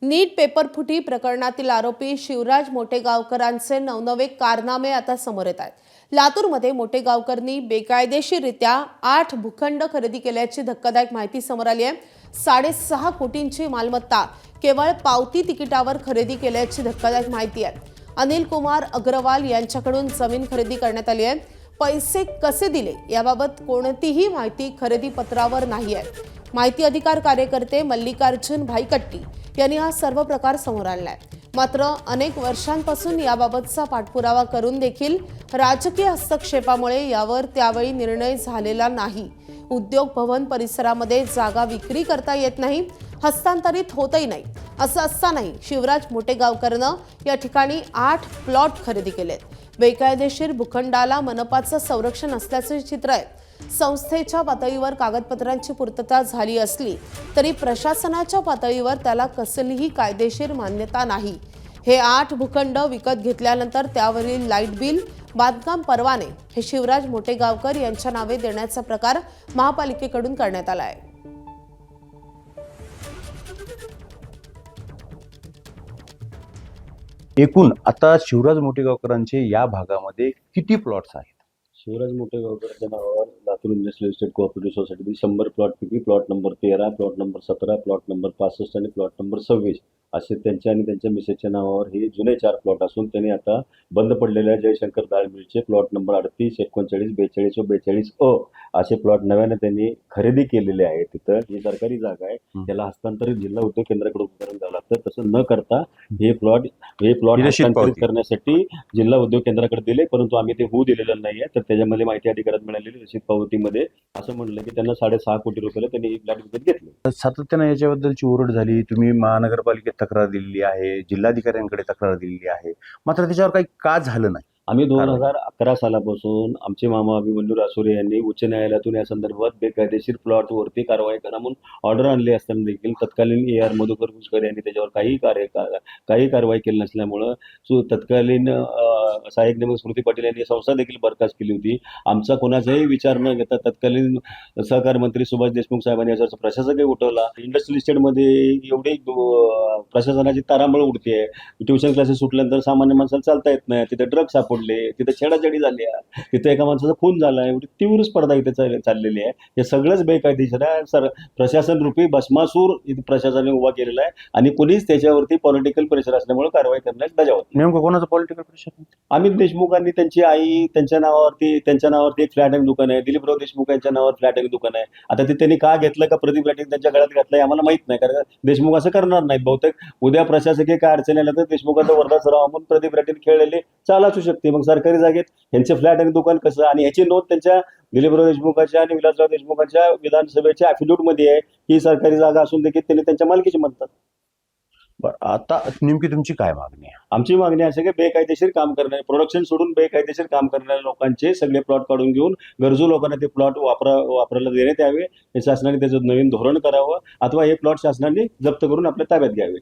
नीट पेपरफुटी प्रकरणातील आरोपी शिवराज मोटेगावकरांचे नवनवे कारनामे आता समोर येत आहेत. लातूरमध्ये मोटेगावकरांनी बेकायदेशीररित्या 8 भूखंड खरेदी केल्याची धक्कादायक माहिती समोर आली आहे. 6.5 कोटींची मालमत्ता केवळ पावती तिकिटावर खरेदी केल्याची धक्कादायक माहिती आहे. अनिल कुमार अग्रवाल यांच्याकडून जमीन खरेदी करण्यात आली आहे. पैसे कसे दिले याबाबत कोणतीही माहिती खरेदी पत्रावर नाही आहे. माहिती अधिकार कार्यकर्ते मल्लिकार्जुन भाईकट्टी यांनी हा सर्व प्रकार समोर आणलाय. मात्र अनेक वर्षांपासून याबाबतचा पाठपुरावा करून देखील राजकीय हस्तक्षेपामुळे यावर त्यावेळी निर्णय झालेला नाही. उद्योग भवन परिसरामध्ये जागा विक्री करता येत नाही, हस्तांतरित होतही नाही. असं असतानाही शिवराज मोटेगावकरनं या ठिकाणी 8 प्लॉट खरेदी केलेत. बेकायदेशीर भूखंडाला मनपाचं संरक्षण असल्याचे चित्र आहे. संस्थेच्या पातळीवर कागदपत्रांची पूर्तता झाली असली तरी प्रशासनाच्या पातळीवर त्याला कसलीही कायदेशीर मान्यता नाही. हे 8 भूखंड विकत घेतल्यानंतर त्यावरील लाईट बिल, बांधकाम परवाने हे शिवराज मोटेगावकर यांच्या नावे देण्याचा प्रकार महापालिकेकडून करण्यात आला आहे. एकूण आता शिवराज मोटेगावकरांचे या भागामध्ये किती प्लॉट्स आहेत? शिवराज मोटेगावकरांच्या नावावर Latur industrial estate cooperative society 100 प्लॉटपैकी plot number 13, plot number 17, plot number 65 आणि प्लॉट नंबर 26 असे त्यांच्या आणि त्यांच्या मिसेसच्या नावावर हे जुने 4 प्लॉट असून त्यांनी आता बंद पडलेल्या जयशंकर डाळ मिलचे प्लॉट नंबर 38, 39, 42 व 42 अ असे प्लॉट नव्याने त्यांनी खरेदी केलेले आहेत. तिथं ही सरकारी जागा आहे, त्याला हस्तांतरित जिल्हा उद्योग केंद्राकडून करून द्यावं लागतं. तसं न करता हे प्लॉट हस्तांतरित करण्यासाठी जिल्हा उद्योग केंद्राकडे दिले, परंतु आम्ही ते होऊ दिलेलं नाहीये. तर त्याच्यामध्ये माहिती अधिकारात मिळालेली रशीद पावतीमध्ये असं म्हणलं की त्यांना 6.5 कोटी रुपयाला त्यांनी ही फ्लॅट विकत घेतले. सातत्याने याच्याबद्दलची ओरड झाली, तुम्ही महानगरपालिकेत तक्रार दिलेली आहे, जिल्हाधिकाऱ्यांकडे तक्रार दिलेली आहे, मात्र त्याच्यावर काही का झालं नाही? आम्ही 2011 सालापासून आमचे मामा अभिमन्यू रासोरे यांनी उच्च न्यायालयातून या संदर्भात बेकायदेशीर प्लॉटवरती कारवाई करा म्हणून ऑर्डर आणली असताना देखील तत्कालीन AR मधुकर घुसकर यांनी त्याच्यावर काही कारवाई केली नसल्यामुळं तत्कालीन सहाय्यक नियमक स्मृती पाटील यांनी संस्था देखील बरखास्त केली होती. आमचा कोणाचाही विचार न घेता तत्कालीन सहकार मंत्री सुभाष देशमुख साहेबांनी याचा प्रशासकही उठवला. इंडस्ट्रियल इस्टेटमध्ये एवढी प्रशासनाची तारांबळ उडते आहे. ट्युशन क्लासेस सुटल्यानंतर सामान्य माणसाला चालता येत नाही, तिथे ड्रग्ज सापडले, तिथे छेडाछेडी झाली, तिथे एका माणसाचा खून झाला. एवढी तीव्र स्पर्धा इथे चाललेली आहे. हे सगळंच बेकायदेशीर आहे. प्रशासन रूपी भस्मासूर प्रशासनाने उभा केलेला आहे आणि कोणीच त्याच्यावरती पॉलिटिकल प्रेशर असल्यामुळे कारवाई करण्यास बजावत. नेमकं कोणाचं पॉलिटिकल प्रेशर? अमित देशमुखांनी त्यांची आई त्यांच्या नावावरती एक फ्लॅट आणि दुकान आहे. दिलीपराव देशमुख यांच्या नावावर फ्लॅट आणि दुकान आहे. आता ते त्यांनी का घेतलं, का प्रदीप राठील त्यांच्या गळ्यात घातलंय आम्हाला माहित नाही, कारण देशमुख असं करणार नाहीत. बहुतेक उद्या प्रशासकीय काय अडचणी आल्या तर देशमुखांचा वर्धा सराव म्हणून प्रदीप राठील खेळलेले चाल असू शकते. मग सरकारी जागेत यांचे फ्लॅट आणि दुकान कसं? आणि ह्याची नोंद त्यांच्या दिलीपराव देशमुखांच्या आणि विलासराव देशमुखांच्या विधानसभेच्या ॲफिडेव्हिटमध्ये आहे की सरकारी जागा असून देखील त्यांनी त्यांच्या मालकीची म्हणतात. बरं, आता नेमकी तुमची काय मागणी आहे? आमची मागणी अशी की बेकायदेशीर काम करणारे, प्रोडक्शन सोडून बेकायदेशीर काम करणाऱ्या लोकांचे सगळे प्लॉट काढून घेऊन गरजू लोकांना ते प्लॉट वापरायला देण्यात यावे. हे शासनाने त्याचं नवीन धोरण करावं अथवा हे प्लॉट शासनाने जप्त करून आपल्या ताब्यात घ्यावे.